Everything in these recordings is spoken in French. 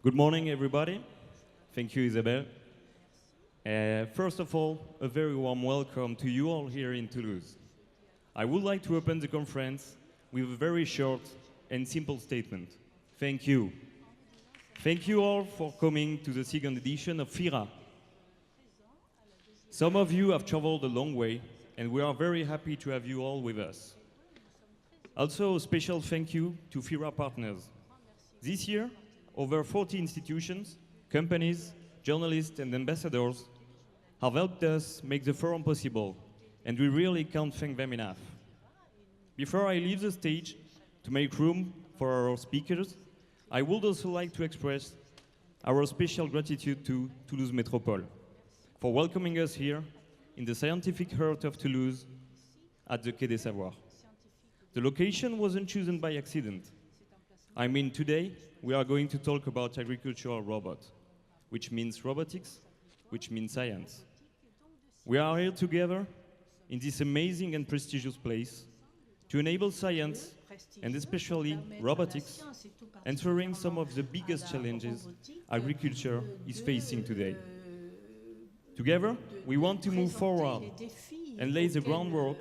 Good morning, everybody. Thank you, Isabelle. First of all, a very warm welcome to you all here in Toulouse. I would like to open the conference with a very short and simple statement. Thank you. Thank you all for coming to the second edition of FIRA. Some of you have traveled a long way, and we are very happy to have you all with us. Also, a special thank you to FIRA partners. This year, over 40 institutions, companies, journalists, and ambassadors have helped us make the forum possible, and we really can't thank them enough. Before I leave the stage to make room for our speakers, I would also like to express our special gratitude to Toulouse Métropole for welcoming us here in the scientific heart of Toulouse at the Quai des Savoirs. The location wasn't chosen by accident. I mean, today we are going to talk about agricultural robots, which means robotics, which means science. We are here together in this amazing and prestigious place to enable science, and especially robotics, answering some of the biggest challenges agriculture is facing today. Together, we want to move forward and lay the groundwork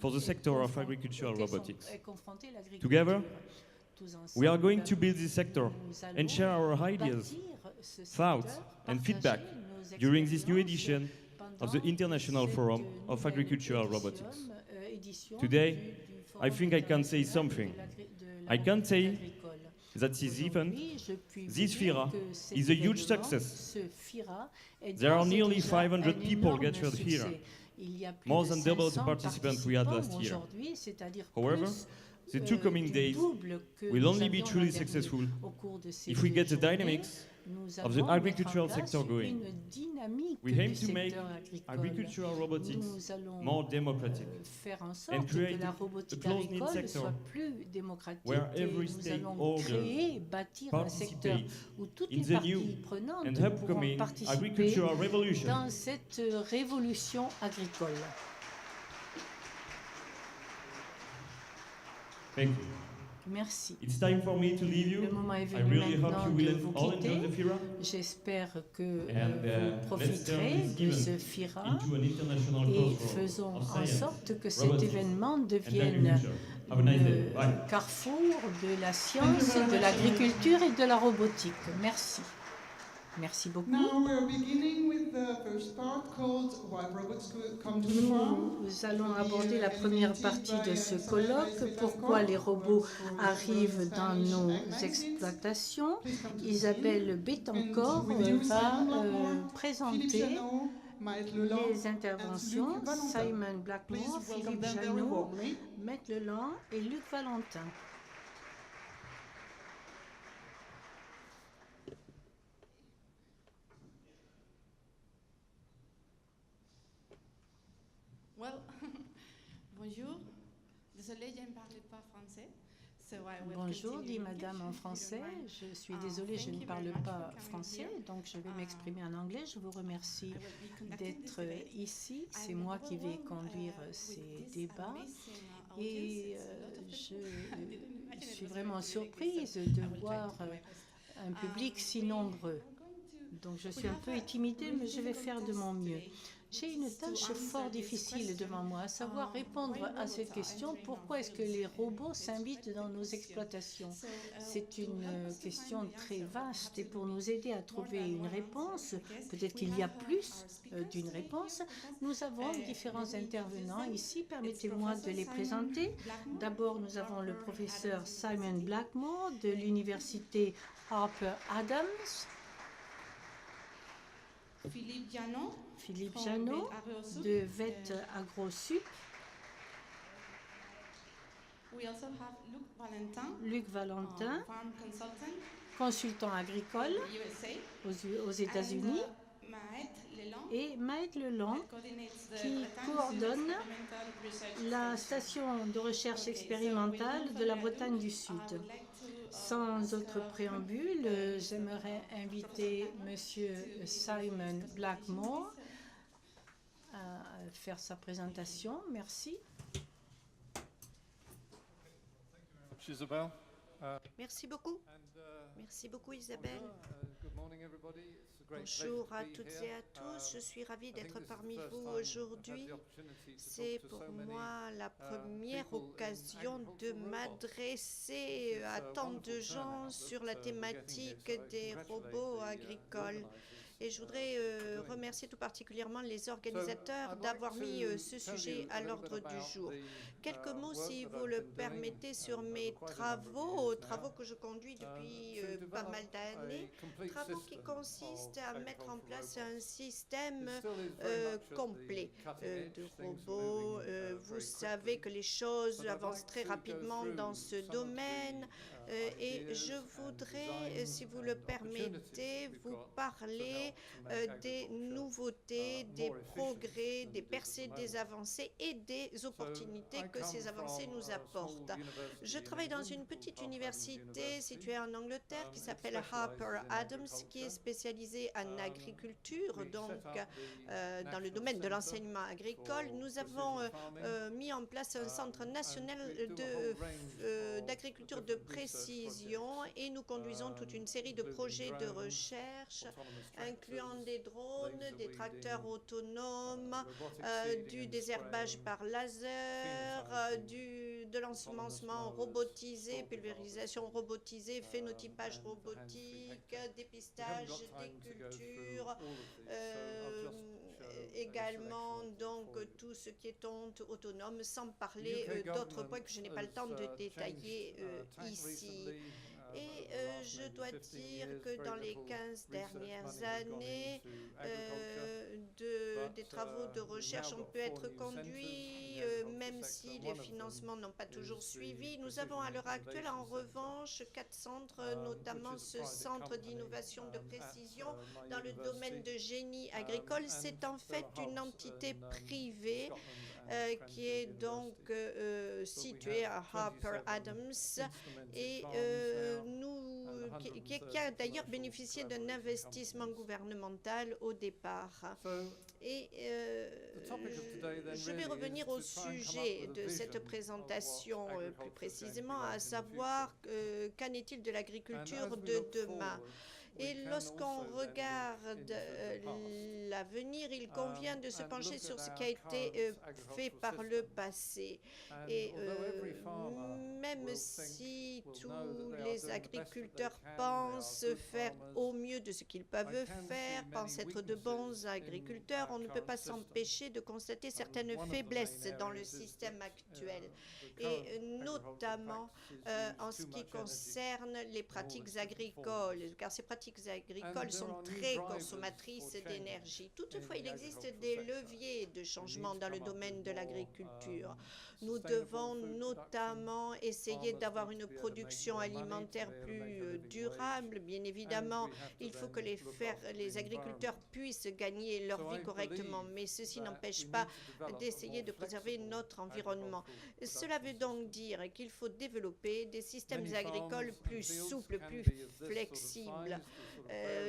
for the sector of agricultural robotics. Together, we are going to build this sector and share our ideas, thoughts, and feedback during this new edition of the International Forum of Agricultural Robotics. Today, I think I can say something. I can say that this event, this FIRA, is a huge success. There are nearly 500 people gathered here, more than double the participants we had last year. However, the two coming days will only be truly successful if we get the dynamics of the agricultural sector going. We aim to make agricultural robotics more democratic and create a close-knit sector where every stakeholder participates in the new and upcoming agricultural revolution. Dans cette révolution agricole. Thank you. Merci. It's time for me to leave you. Le moment est I venu really hope maintenant you de will vous all enjoy the quitter. FIRA. J'espère que And, vous let's turn profiterez this de event ce FIRA into an international et crossroad faisons of en science, sorte que cet robotics, événement and devienne agriculture. Have a nice day. le Bye. carrefour de la science, de l'agriculture et de la robotique. Merci. Merci beaucoup. Now we're beginning with the first part called Why Robots Come to the Farm. Nous allons aborder la première partie de ce colloque, pourquoi les robots arrivent dans nos exploitations. Isabelle Bettencourt va présenter les interventions. Simon Blackmore, Philippe Janot, Maître Leland et Luc Valentin. Well, bonjour. Désolée, je ne parle pas français. So I will Bonjour, continue dit in Madame en English, if you français. don't mind. Je suis désolée, je Thank ne you parle very much pas for coming français, here. donc je vais m'exprimer en anglais. Je vous remercie I will be conducting this d'être debate. ici. C'est I'm moi qui vais overwhelmed, conduire with ces this débats. amazing, Et audience. It's a lot of je people. I didn't imagine it suis was vraiment going to be like surprise this, so de I will try voir to do my best. un public si We nombreux. are going to- Donc je we suis un have peu a intimidée, mais really je vais faire de mon difficult mieux. task today, J'ai which une is to tâche answer fort this difficile question, devant moi, à savoir répondre why à cette robots are question, entering pourquoi our est-ce que fields les and robots it's s'invitent quite dans a nos question. exploitations? So, C'est to une help us to question find the très answer, vaste et perhaps pour it nous aider à more trouver than une one réponse, answer, I guess. peut-être We qu'il y a have, plus our speakers d'une today réponse. here with us. Nous avons différents Let me intervenants introduce ici, them. permettez-moi It's de les Professor Simon présenter. Blackmore, D'abord, nous avons le Harper professeur Adams Simon University. Blackmore de l'université Harper Adams, Philippe Janot, Philippe from Janot Vet Agro-Sup. de Vet AgroSup, We also have Luc Valentin, Luc Valentin, farm consultant consultant agricole in the USA, aux États-Unis, and Maët Leland, et Maët Leland, that coordinates the qui Bretagne coordonne Experimental Research la Station. station de recherche Okay, so expérimentale without de la further Bretagne ado, du I Sud. would like to, Sans ask, autre préambule, j'aimerais inviter Monsieur Simon Blackmore à faire sa présentation. Merci. Isabel. Merci beaucoup. Merci beaucoup, Isabelle. Bonjour à toutes et à tous. Je suis ravie d'être parmi vous aujourd'hui. C'est pour moi la première occasion de m'adresser à tant de gens sur la thématique des robots agricoles. Et je voudrais remercier tout particulièrement les organisateurs d'avoir mis ce sujet à l'ordre du jour. Quelques mots, si vous le permettez, sur mes travaux que je conduis depuis pas mal d'années, travaux qui consistent à mettre en place un système complet de robots. Vous savez que les choses avancent très rapidement dans ce domaine et je voudrais, si vous le permettez, vous parler des nouveautés, des progrès, des percées, des avancées et des opportunités que ces avancées nous apportent. Je travaille dans une petite université située en Angleterre qui s'appelle Harper Adams, qui est spécialisée en agriculture, donc dans le domaine de l'enseignement agricole. Nous avons mis en place un centre national d'agriculture de précision et nous conduisons toute une série de projets de recherche incluant des drones, des tracteurs autonomes, du désherbage par laser, de l'ensemencement robotisé, pulvérisation robotisée, phénotypage robotique, dépistage des cultures, également donc tout ce qui est autonome, sans parler d'autres points que je n'ai pas le temps de détailler ici. Et je dois dire que dans les 15 dernières années, des travaux de recherche ont pu être conduits, même si les financements n'ont pas toujours suivi. Nous avons à l'heure actuelle, en revanche, 4 centres, notamment ce centre d'innovation de précision dans le domaine de génie agricole. C'est en fait une entité privée qui est donc située à Harper Adams et qui a d'ailleurs bénéficié d'un investissement gouvernemental au départ. Et je vais revenir au sujet de cette présentation plus précisément, à savoir qu'en est-il de l'agriculture de demain. Et lorsqu'on regarde l'avenir, il convient de se pencher sur ce qui a été fait par le passé. Et même si tous les agriculteurs pensent faire au mieux de ce qu'ils peuvent faire, pensent être de bons agriculteurs, on ne peut pas s'empêcher de constater certaines faiblesses dans le système actuel. Et notamment en ce qui concerne les pratiques agricoles, car ces pratiques agricoles sont très consommatrices d'énergie. Toutefois, il existe des leviers de changement dans le domaine de l'agriculture. Nous devons notamment essayer d'avoir une production alimentaire plus durable. Bien évidemment, il faut que les agriculteurs puissent gagner leur vie correctement, mais ceci n'empêche pas d'essayer de préserver notre environnement. Cela veut donc dire qu'il faut développer des systèmes agricoles plus souples, plus flexibles.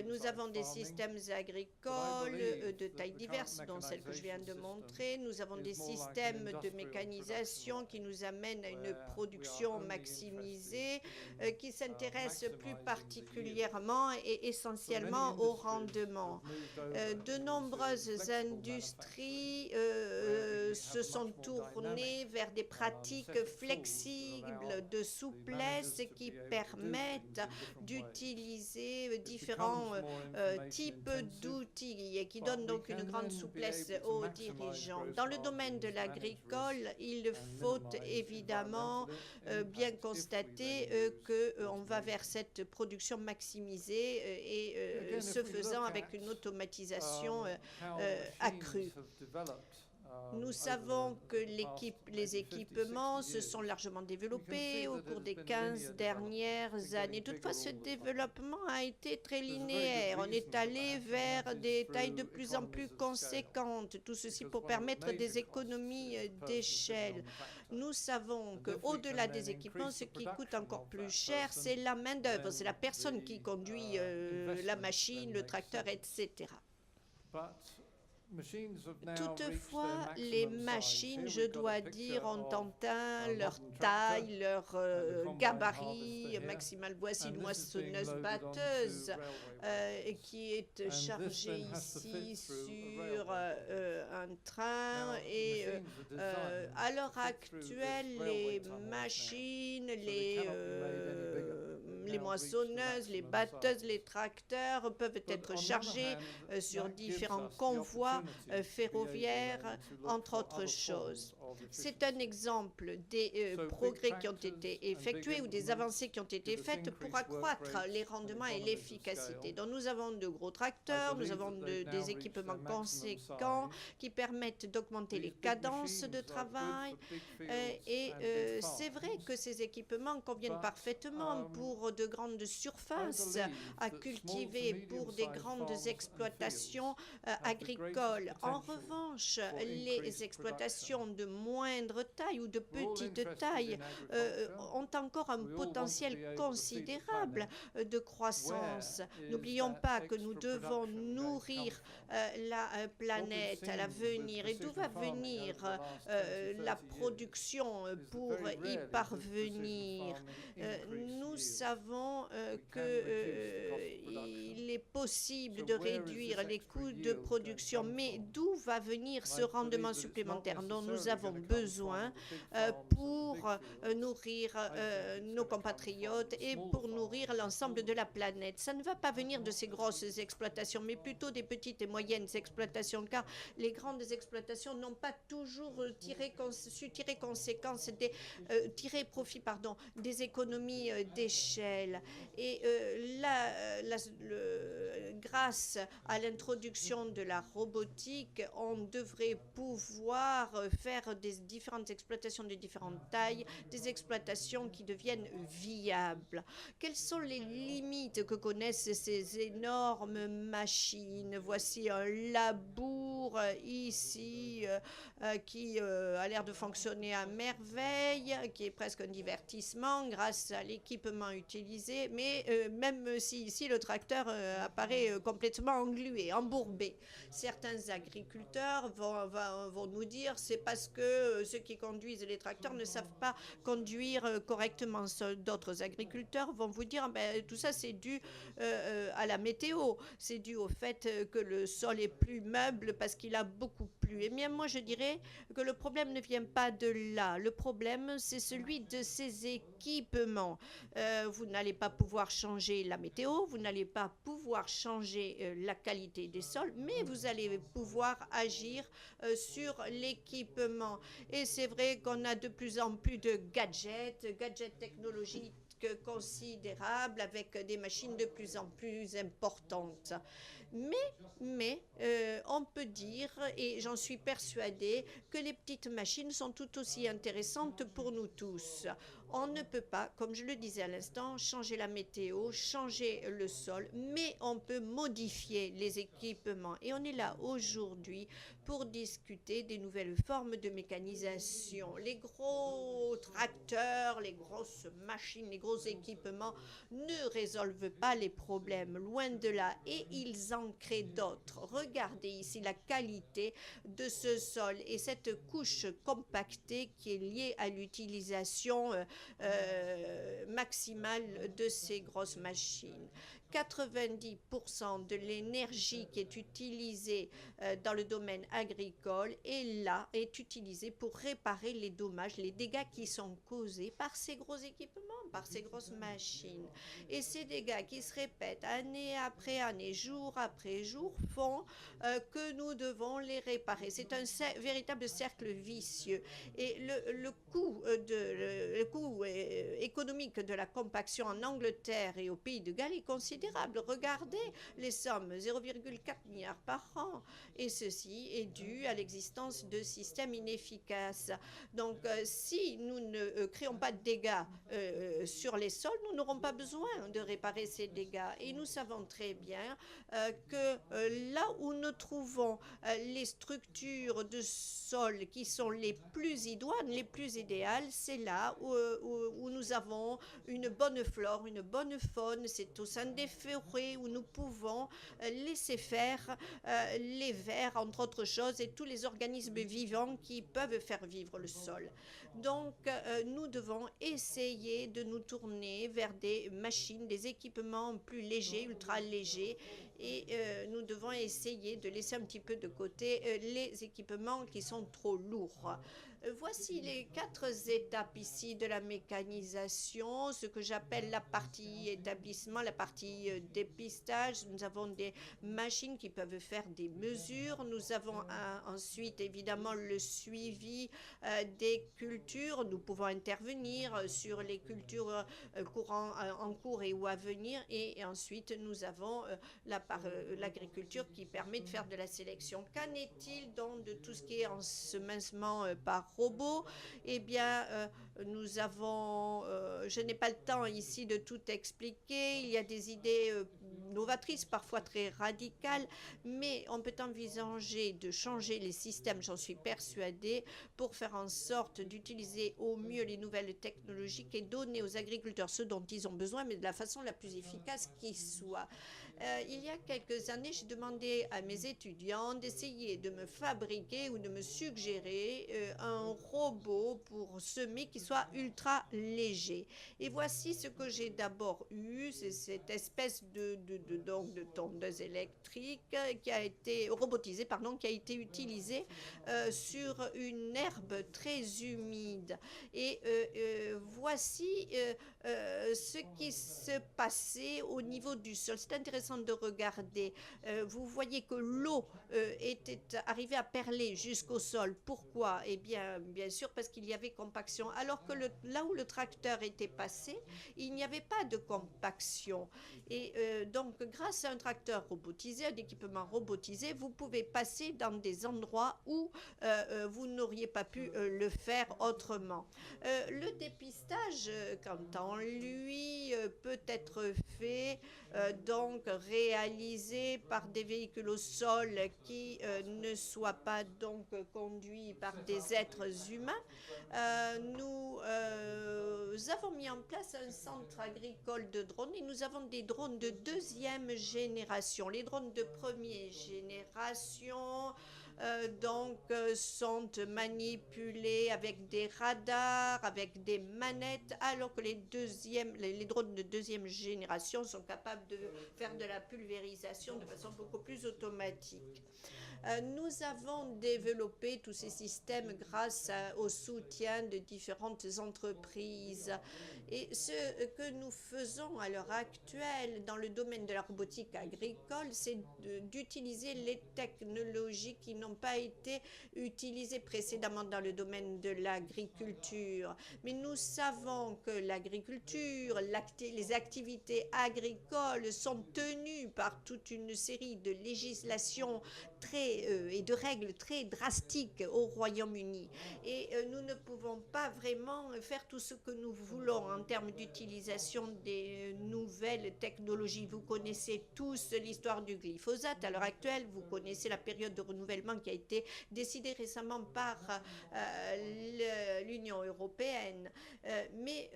Nous avons des systèmes agricoles de tailles diverses, dont celle que je viens de montrer. Nous avons des systèmes de mécanisation qui nous amènent à une production maximisée, qui s'intéressent plus particulièrement et essentiellement au rendement. De nombreuses industries se sont tournées vers des pratiques flexibles de souplesse qui permettent d'utiliser différents types d'outils et qui donnent donc une grande souplesse aux dirigeants. Dans le domaine de l'agricole, il faut évidemment bien constater qu'on va vers cette production maximisée et ce faisant avec une automatisation accrue. Nous savons que les équipements se sont largement développés au cours des 15 dernières années. Toutefois, ce développement a été très linéaire. On est allé vers des tailles de plus en plus conséquentes, tout ceci pour permettre des économies d'échelle. Nous savons qu'au-delà des équipements, ce qui coûte encore plus cher, c'est la main-d'œuvre, c'est la personne qui conduit la machine, le tracteur, etc. Toutefois, les machines, je dois dire, ont atteint leur taille, leur gabarit maximal. Voici une moissonneuse-batteuse qui est chargée ici sur un train. Et à l'heure actuelle, les machines, les moissonneuses, les batteuses, les tracteurs peuvent être chargés sur différents convois ferroviaires, entre autres choses. C'est un exemple des progrès qui ont été effectués ou des avancées qui ont été faites pour accroître les rendements et l'efficacité. Donc nous avons de gros tracteurs, nous avons des équipements conséquents qui permettent d'augmenter les cadences de travail et c'est vrai que ces équipements conviennent parfaitement pour de grandes surfaces à cultiver, pour des grandes exploitations agricoles. En revanche, les exploitations de moindre taille ou de petite taille ont encore un potentiel considérable de croissance. N'oublions pas que nous devons nourrir la planète à l'avenir. Et d'où va venir la production pour y parvenir? Nous savons qu'il est possible de réduire les coûts de production, mais d'où va venir ce rendement supplémentaire dont nous avons besoin pour nourrir nos compatriotes et pour nourrir l'ensemble de la planète? Ça ne va pas venir de ces grosses exploitations, mais plutôt des petites et moyennes exploitations, car les grandes exploitations n'ont pas toujours su tirer conséquence tirer profit des économies d'échelle. Et grâce à l'introduction de la robotique, on devrait pouvoir faire des différentes exploitations de différentes tailles, des exploitations qui deviennent viables. Quelles sont les limites que connaissent ces énormes machines? Voici un labour ici qui a l'air de fonctionner à merveille, qui est presque un divertissement grâce à l'équipement utilisé, mais même si ici le tracteur apparaît complètement englué, embourbé. Certains agriculteurs vont nous dire c'est parce que ceux qui conduisent les tracteurs ne savent pas conduire correctement. D'autres agriculteurs vont vous dire tout ça c'est dû à la météo, c'est dû au fait que le sol est plus meuble parce qu'il a beaucoup plu. Et bien moi je dirais que le problème ne vient pas de là. Le problème c'est celui de ces équipements. Vous n'allez pas pouvoir changer la météo, vous n'allez pas pouvoir changer la qualité des sols, mais vous allez pouvoir agir sur l'équipement. Et c'est vrai qu'on a de plus en plus de gadgets technologiques considérables avec des machines de plus en plus importantes. Mais on peut dire, et j'en suis persuadée, que les petites machines sont tout aussi intéressantes pour nous tous. On ne peut pas, comme je le disais à l'instant, changer la météo, changer le sol, mais on peut modifier les équipements. Et on est là aujourd'hui pour discuter des nouvelles formes de mécanisation. Les gros tracteurs, les grosses machines, les gros équipements ne résolvent pas les problèmes, loin de là, et ils en créent d'autres. Regardez ici la qualité de ce sol et cette couche compactée qui est liée à l'utilisation maximale de ces grosses machines. 90% de l'énergie qui est utilisée dans le domaine agricole est utilisée pour réparer les dommages, les dégâts qui sont causés par ces gros équipements, par ces grosses machines. Et ces dégâts qui se répètent année après année, jour après jour, font que nous devons les réparer. C'est un véritable cercle vicieux. Et le coût économique de la compaction en Angleterre et au Pays de Galles est considérable. Regardez les sommes, 0,4 milliards par an. Et ceci est dû à l'existence de systèmes inefficaces. Donc, si nous ne créons pas de dégâts sur les sols, nous n'aurons pas besoin de réparer ces dégâts. Et nous savons très bien que là où nous trouvons les structures de sol qui sont les plus idoines, les plus idéales, c'est là où nous avons une bonne flore, une bonne faune. C'est au sein des des forêts où nous pouvons laisser faire les vers, entre autres choses, et tous les organismes vivants qui peuvent faire vivre le sol. Donc, nous devons essayer de nous tourner vers des machines, des équipements plus légers, ultra légers, et nous devons essayer de laisser un petit peu de côté les équipements qui sont trop lourds. Voici les 4 étapes ici de la mécanisation, ce que j'appelle la partie établissement, la partie dépistage. Nous avons des machines qui peuvent faire des mesures. Nous avons ensuite évidemment le suivi des cultures. Nous pouvons intervenir sur les cultures en cours et ou à venir. Et ensuite, nous avons l'agriculture qui permet de faire de la sélection. Qu'en est-il donc de tout ce qui est ensemencement par robot? Eh bien, nous avons, je n'ai pas le temps ici de tout expliquer, il y a des idées novatrices, parfois très radicales, mais on peut envisager de changer les systèmes, j'en suis persuadée, pour faire en sorte d'utiliser au mieux les nouvelles technologies et donner aux agriculteurs ce dont ils ont besoin, mais de la façon la plus efficace qui soit. Il y a quelques années, j'ai demandé à mes étudiants d'essayer de me fabriquer ou de me suggérer un robot pour semer qui soit ultra léger. Et voici ce que j'ai d'abord eu, c'est cette espèce de tondeuse électrique qui a été robotisée, qui a été utilisée sur une herbe très humide. Et voici ce qui se passait au niveau du sol. C'est intéressant de regarder. Vous voyez que l'eau était arrivée à perler jusqu'au sol. Pourquoi? Eh bien, bien sûr, parce qu'il y avait compaction. Alors que là où le tracteur était passé, il n'y avait pas de compaction. Et donc, grâce à un tracteur robotisé, un équipement robotisé, vous pouvez passer dans des endroits où vous n'auriez pas pu le faire autrement. Le dépistage, quant à lui, peut être fait, donc réalisé par des véhicules au sol qui ne soient pas donc conduits par des êtres humains. Nous avons mis en place un centre agricole de drones et nous avons des drones de 2e génération. Les drones de 1re génération sont manipulés avec des radars, avec des manettes, alors que les drones de 2e génération sont capables de faire de la pulvérisation de façon beaucoup plus automatique. Nous avons développé tous ces systèmes grâce au soutien de différentes entreprises. Et ce que nous faisons à l'heure actuelle dans le domaine de la robotique agricole, c'est d'utiliser les technologies qui n'ont pas été utilisées précédemment dans le domaine de l'agriculture. Mais nous savons que l'agriculture, les activités agricoles sont tenues par toute une série de législations et de règles très drastiques au Royaume-Uni. Et nous ne pouvons pas vraiment faire tout ce que nous voulons en termes d'utilisation des nouvelles technologies. Vous connaissez tous l'histoire du glyphosate. À l'heure actuelle, vous connaissez la période de renouvellement qui a été décidée récemment par l'Union européenne. Mais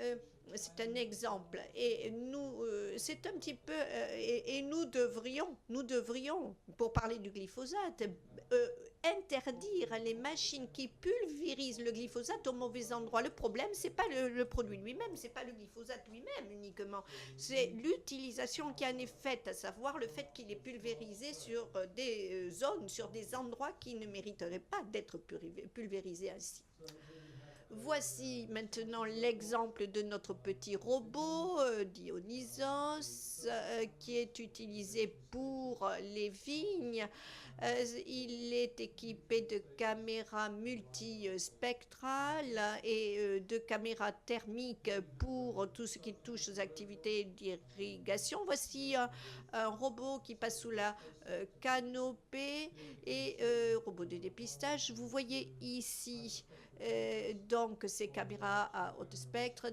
c'est un exemple. Et nous, c'est un petit peu... et nous devrions, pour parler du glyphosate, interdire les machines qui pulvérisent le glyphosate au mauvais endroit. Le problème, c'est pas le produit lui-même, c'est pas le glyphosate lui-même uniquement, c'est l'utilisation qui en est faite, à savoir le fait qu'il est pulvérisé sur des zones, sur des endroits qui ne mériteraient pas d'être pulvérisés ainsi. Voici maintenant l'exemple de notre petit robot Dionysos qui est utilisé pour les vignes. Il est équipé de caméras multispectrales et de caméras thermiques pour tout ce qui touche aux activités d'irrigation. Voici un robot qui passe sous la canopée et robot de dépistage. Vous voyez ici Donc, ces caméras à haut spectre,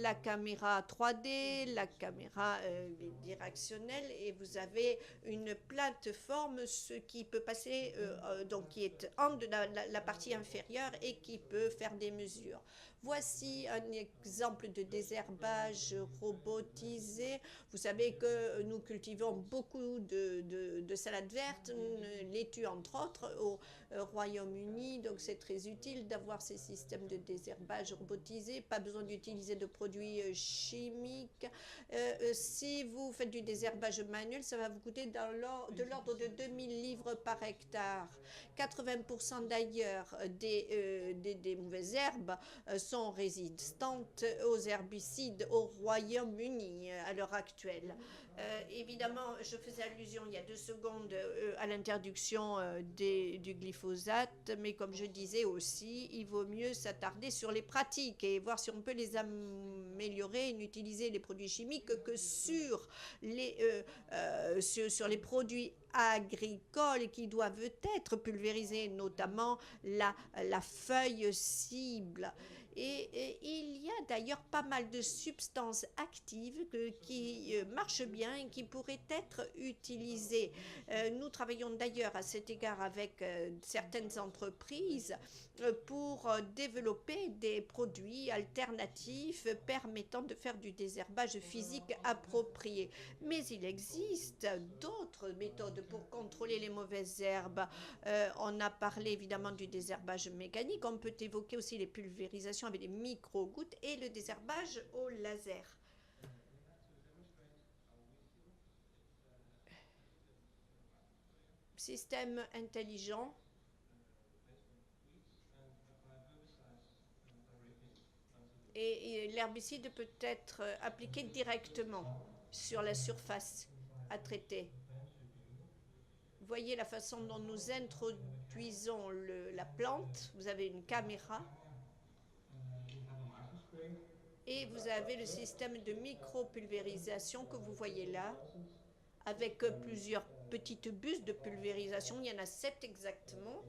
la caméra 3D, la caméra bidirectionnelle, et vous avez une plateforme, ce qui peut passer, donc qui est en de la partie inférieure et qui peut faire des mesures. Voici un exemple de désherbage robotisé. Vous savez que nous cultivons beaucoup de salades vertes, laitue entre autres, au Royaume-Uni. Donc c'est très utile d'avoir ces systèmes de désherbage robotisés. Pas besoin d'utiliser de produits chimiques. Si vous faites du désherbage manuel, ça va vous coûter de l'ordre de 2000 livres par hectare. 80% d'ailleurs des mauvaises herbes sont résistantes aux herbicides au Royaume-Uni à l'heure actuelle. Évidemment, je faisais allusion il y a 2 secondes à l'interdiction du glyphosate, mais comme je disais aussi, il vaut mieux s'attarder sur les pratiques et voir si on peut les améliorer et n'utiliser les produits chimiques que sur les produits agricoles qui doivent être pulvérisés, notamment la feuille cible. Et il y a d'ailleurs pas mal de substances actives qui marchent bien et qui pourraient être utilisées. Nous travaillons d'ailleurs à cet égard avec certaines entreprises pour développer des produits alternatifs permettant de faire du désherbage physique approprié. Mais il existe d'autres méthodes pour contrôler les mauvaises herbes. On a parlé évidemment du désherbage mécanique. On peut évoquer aussi les pulvérisations avec des micro-gouttes et le désherbage au laser. Système intelligent. Et l'herbicide peut être appliqué directement sur la surface à traiter. Voyez la façon dont nous introduisons la plante. Vous avez une caméra et vous avez le système de micro-pulvérisation que vous voyez là, avec plusieurs petites busses de pulvérisation. Il y en a 7 exactement.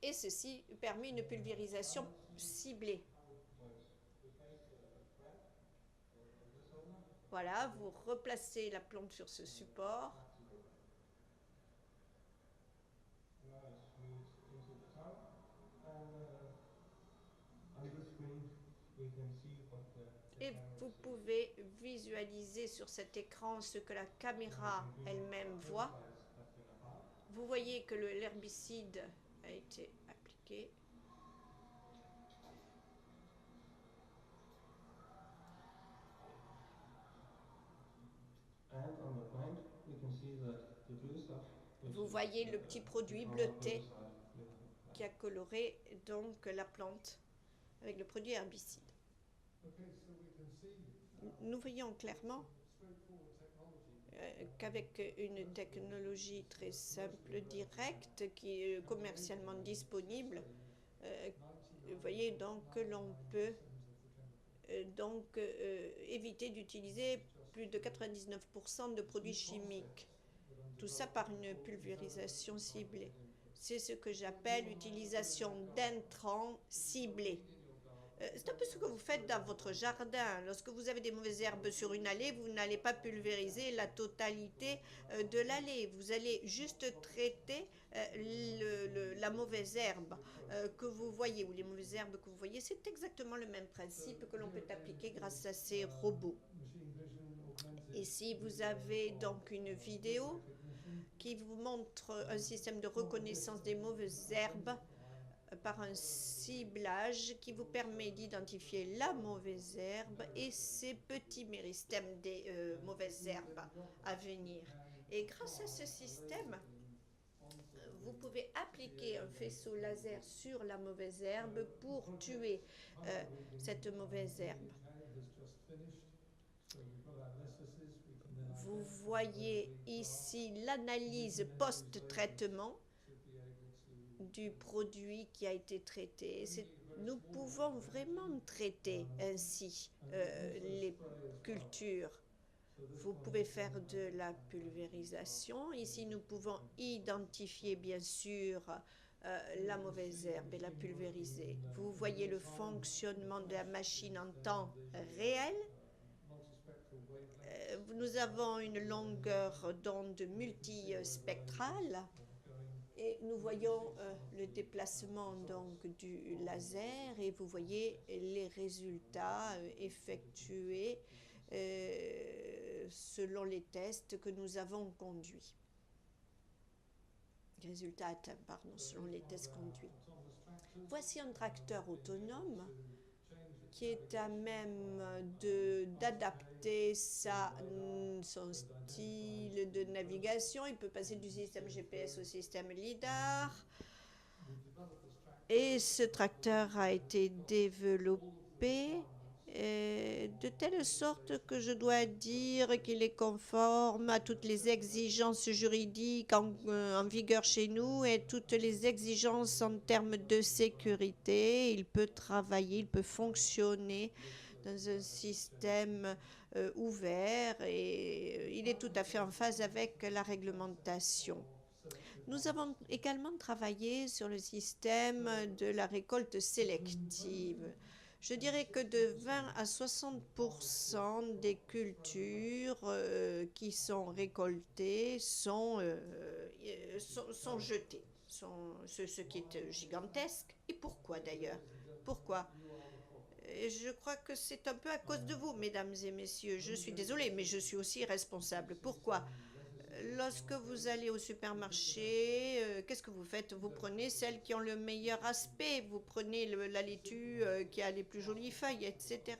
Et ceci permet une pulvérisation ciblée. Voilà, vous replacez la plante sur ce support. Et vous pouvez visualiser sur cet écran ce que la caméra elle-même voit. Vous voyez que l'herbicide a été appliqué. Vous voyez le petit produit bleuté qui a coloré donc la plante avec le produit herbicide. Nous voyons clairement qu'avec une technologie très simple, directe, qui est commercialement disponible, vous voyez donc que l'on peut éviter d'utiliser plus de 99% de produits chimiques. Tout ça par une pulvérisation ciblée. C'est ce que j'appelle l'utilisation d'intrants ciblés. C'est un peu ce que vous faites dans votre jardin. Lorsque vous avez des mauvaises herbes sur une allée, vous n'allez pas pulvériser la totalité de l'allée. Vous allez juste traiter la mauvaise herbe que vous voyez, ou les mauvaises herbes que vous voyez. C'est exactement le même principe que l'on peut appliquer grâce à ces robots. Ici, vous avez donc une vidéo qui vous montre un système de reconnaissance des mauvaises herbes par un ciblage qui vous permet d'identifier la mauvaise herbe et ses petits méristèmes des mauvaises herbes à venir. Et grâce à ce système, vous pouvez appliquer un faisceau laser sur la mauvaise herbe pour tuer cette mauvaise herbe. Vous voyez ici l'analyse post-traitement du produit qui a été traité. Nous pouvons vraiment traiter ainsi les cultures. Vous pouvez faire de la pulvérisation. Ici, nous pouvons identifier bien sûr la mauvaise herbe et la pulvériser. Vous voyez le fonctionnement de la machine en temps réel. Nous avons une longueur d'onde multispectrale et nous voyons le déplacement donc du laser et vous voyez les résultats effectués selon les tests que nous avons conduits. Résultats atteints, pardon, selon les tests conduits. Voici un tracteur autonome qui est à même d'adapter son style de navigation. Il peut passer du système GPS au système LIDAR. Et ce tracteur a été développé de telle sorte que je dois dire qu'il est conforme à toutes les exigences juridiques en vigueur chez nous et toutes les exigences en termes de sécurité. Il peut travailler, il peut fonctionner dans un système ouvert et il est tout à fait en phase avec la réglementation. Nous avons également travaillé sur le système de la récolte sélective. Je dirais que de 20 à 60% des cultures qui sont récoltées sont jetées, ce qui est gigantesque. Et pourquoi d'ailleurs? Pourquoi? Je crois que c'est un peu à cause de vous, mesdames et messieurs. Je suis désolée, mais je suis aussi responsable. Pourquoi? Lorsque vous allez au supermarché, qu'est-ce que vous faites? Vous prenez celles qui ont le meilleur aspect, vous prenez la laitue qui a les plus jolies feuilles, etc.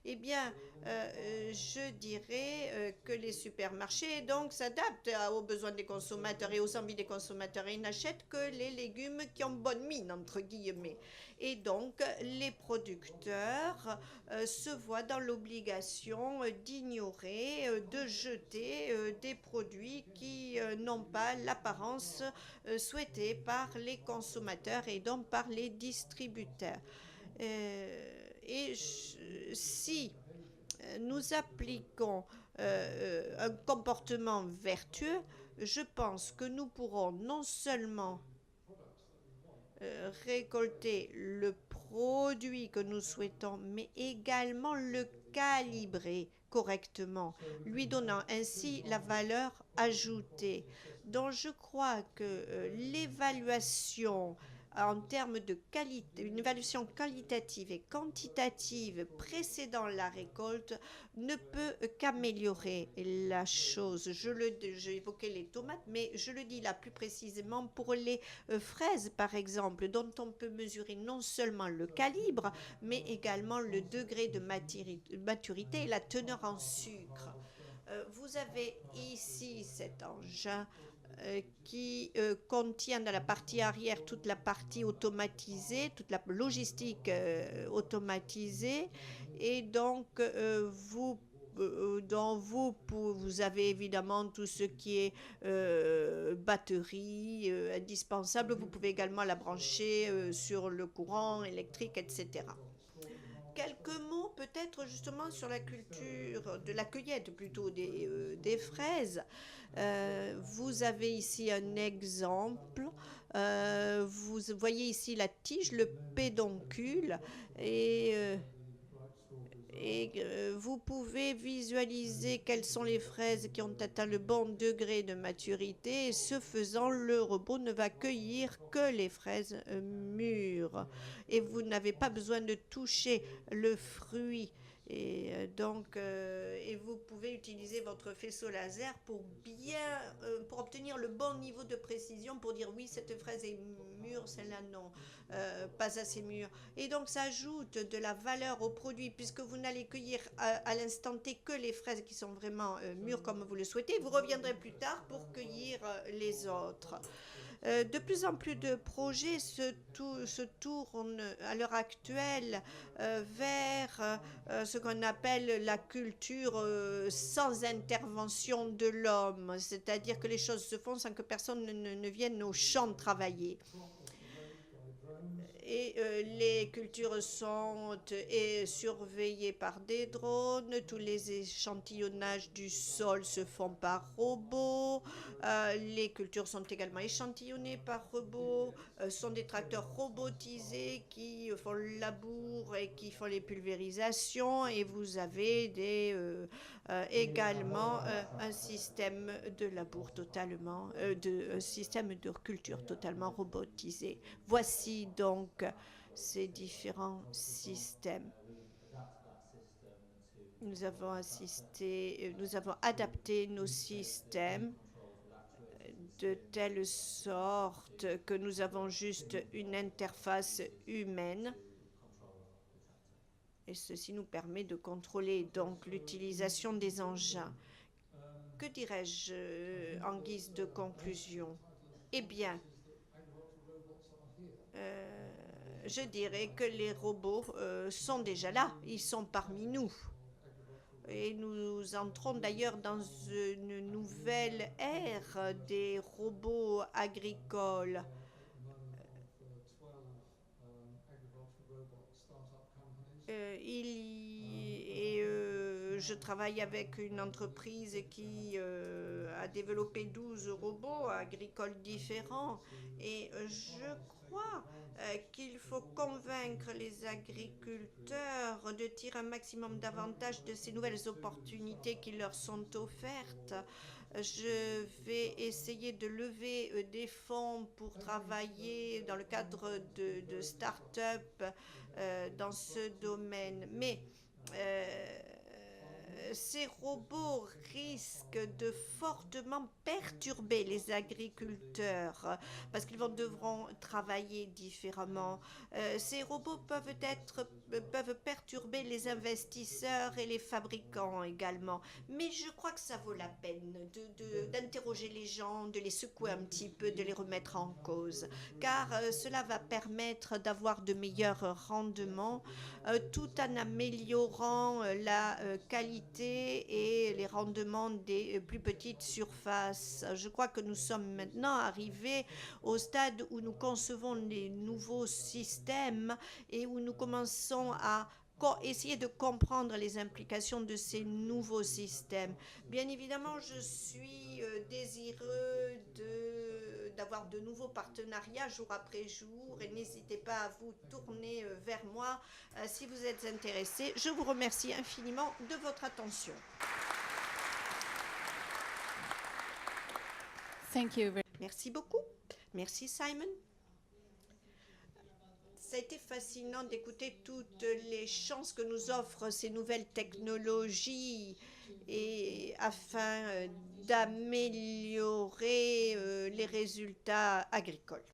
Eh bien, je dirais que les supermarchés donc s'adaptent aux besoins des consommateurs et aux envies des consommateurs et n'achètent que les légumes qui ont bonne mine, entre guillemets. Et donc, les producteurs se voient dans l'obligation d'ignorer, de jeter des produits qui n'ont pas l'apparence souhaitée par les consommateurs et donc par les distributeurs. Si nous appliquons un comportement vertueux, je pense que nous pourrons non seulement récolter le produit que nous souhaitons, mais également le calibrer correctement, lui donnant ainsi la valeur ajoutée. Donc je crois que l'évaluation en termes de qualité, une évaluation qualitative et quantitative précédant la récolte ne peut qu'améliorer la chose. J'ai évoqué les tomates, mais je le dis là plus précisément pour les fraises, par exemple, dont on peut mesurer non seulement le calibre, mais également le degré de maturité et la teneur en sucre. Vous avez ici cet engin qui contient dans la partie arrière toute la partie automatisée, toute la logistique automatisée, et donc vous avez évidemment tout ce qui est batterie indispensable. Vous pouvez également la brancher sur le courant électrique, etc. Quelques mots peut-être justement sur la culture, de la cueillette plutôt des fraises. Vous avez ici un exemple. Vous voyez ici la tige, le pédoncule, et vous pouvez visualiser quelles sont les fraises qui ont atteint le bon degré de maturité. Et ce faisant, le robot ne va cueillir que les fraises mûres. Et vous n'avez pas besoin de toucher le fruit. Et vous pouvez utiliser votre faisceau laser pour obtenir le bon niveau de précision pour dire oui, cette fraise est mûre, celle-là non, pas assez mûre. Et donc ça ajoute de la valeur au produit puisque vous n'allez cueillir à l'instant T que les fraises qui sont vraiment mûres comme vous le souhaitez. Vous reviendrez plus tard pour cueillir les autres. De plus en plus de projets se tournent à l'heure actuelle vers ce qu'on appelle la culture sans intervention de l'homme, c'est-à-dire que les choses se font sans que personne ne vienne au champ travailler. les cultures sont surveillées par des drones. Tous les échantillonnages du sol se font par robot. Les cultures sont également échantillonnées par robot. Sont des tracteurs robotisés qui font le labour et qui font les pulvérisations. Et vous avez également un système de labour totalement, un système de culture totalement robotisé. Voici donc ces différents systèmes. Nous avons adapté nos systèmes de telle sorte que nous avons juste une interface humaine. Et ceci nous permet de contrôler donc l'utilisation des engins. Que dirais-je en guise de conclusion? Eh bien, je dirais que les robots sont déjà là, ils sont parmi nous. Et nous entrons d'ailleurs dans une nouvelle ère des robots agricoles. Je travaille avec une entreprise qui a développé 12 robots agricoles différents et je crois qu'il faut convaincre les agriculteurs de tirer un maximum d'avantages de ces nouvelles opportunités qui leur sont offertes. Je vais essayer de lever des fonds pour travailler dans le cadre de start-up dans ce domaine. Mais ces robots risquent de fortement perturber les agriculteurs parce qu'ils devront travailler différemment. Ces robots peuvent perturber les investisseurs et les fabricants également. Mais je crois que ça vaut la peine d'interroger les gens, de les secouer un petit peu, de les remettre en cause, car cela va permettre d'avoir de meilleurs rendements tout en améliorant la qualité et les rendements des plus petites surfaces. Je crois que nous sommes maintenant arrivés au stade où nous concevons les nouveaux systèmes et où nous commençons à essayer de comprendre les implications de ces nouveaux systèmes. Bien évidemment, je suis désireux d'avoir de nouveaux partenariats jour après jour et n'hésitez pas à vous tourner vers moi si vous êtes intéressés. Je vous remercie infiniment de votre attention. Thank you. Merci beaucoup. Merci Simon. Ça a été fascinant d'écouter toutes les chances que nous offrent ces nouvelles technologies et afin d'améliorer les résultats agricoles.